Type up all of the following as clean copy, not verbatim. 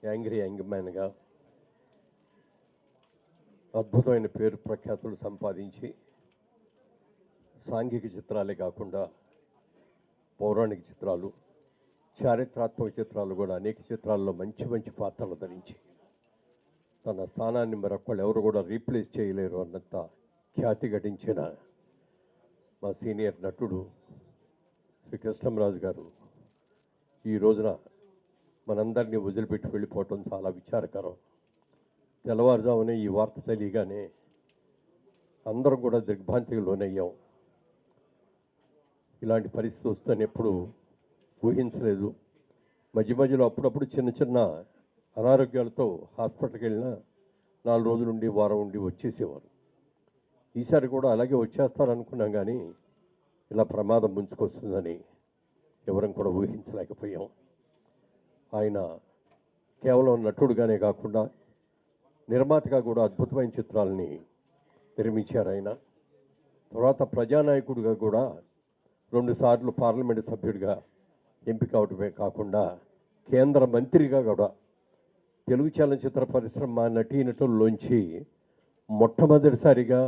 Angry young మ్యాన్గా అద్భుతమైన పేరు ప్రఖ్యాతులు సంపాదించి సాంఘిక చిత్రాలే కాకుండా పౌరాణిక చిత్రాలు, చారిత్రాత్మక చిత్రాలు కూడా అనేక చిత్రాల్లో మంచి మంచి పాత్రలు ధరించి తన స్థానాన్ని మరొకళ్ళు ఎవరు కూడా రీప్లేస్ చేయలేరు అన్నంత ఖ్యాతి గడించిన మా సీనియర్ నటుడు శ్రీ కృష్ణంరాజు గారు ఈ రోజున మనందరినీ వదిలిపెట్టి వెళ్ళిపోవటం చాలా విచారకరం. తెల్లవారుజామునే ఈ వార్త తెలియగానే అందరం కూడా దిగ్భ్రాంతికి లోనయ్యాం. ఇలాంటి పరిస్థితి వస్తుందని ఎప్పుడు ఊహించలేదు. మధ్య మధ్యలో అప్పుడప్పుడు చిన్న చిన్న అనారోగ్యాలతో హాస్పిటల్కి వెళ్ళినా 4 రోజులు ఉండి వారం ఉండి వచ్చేసేవారు. ఈసారి కూడా అలాగే వచ్చేస్తారనుకున్నాం, కానీ ఇలా ప్రమాదం ముంచుకొస్తుందని ఎవరం కూడా ఊహించలేకపోయాం. ఆయన కేవలం నటుడుగానే కాకుండా నిర్మాతగా కూడా అద్భుతమైన చిత్రాలని నిర్మించారు. ఆయన తర్వాత ప్రజానాయకుడిగా కూడా 2 సార్లు పార్లమెంటు సభ్యుడిగా ఎంపిక అవడమే కాకుండా కేంద్ర మంత్రిగా కూడా తెలుగు చలనచిత్ర పరిశ్రమ నటీనటుల్లోంచి మొట్టమొదటిసారిగా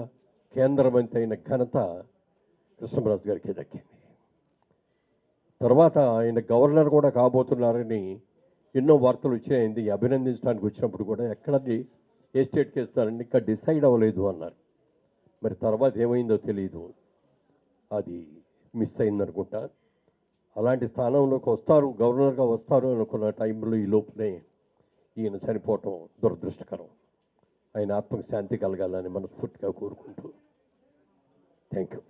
కేంద్ర మంత్రి అయిన ఘనత కృష్ణంరాజు గారికి దక్కింది. తర్వాత ఆయన గవర్నర్ కూడా కాబోతున్నారని ఎన్నో వార్తలు వచ్చాయండి. అభినందించడానికి వచ్చినప్పుడు కూడా ఎక్కడది ఏ స్టేట్కి వేస్తారండి, ఇంకా డిసైడ్ అవ్వలేదు అన్నారు. మరి తర్వాత ఏమైందో తెలియదు, అది మిస్ అయిందనుకుంటా. అలాంటి స్థానంలోకి వస్తారు, గవర్నర్గా వస్తారు అనుకున్న టైంలో ఈ లోపునే ఈయన చనిపోవటం దురదృష్టకరం. ఆయన ఆత్మకు శాంతి కలగాలని మనస్ఫూర్తిగా కోరుకుంటూ థ్యాంక్ యూ.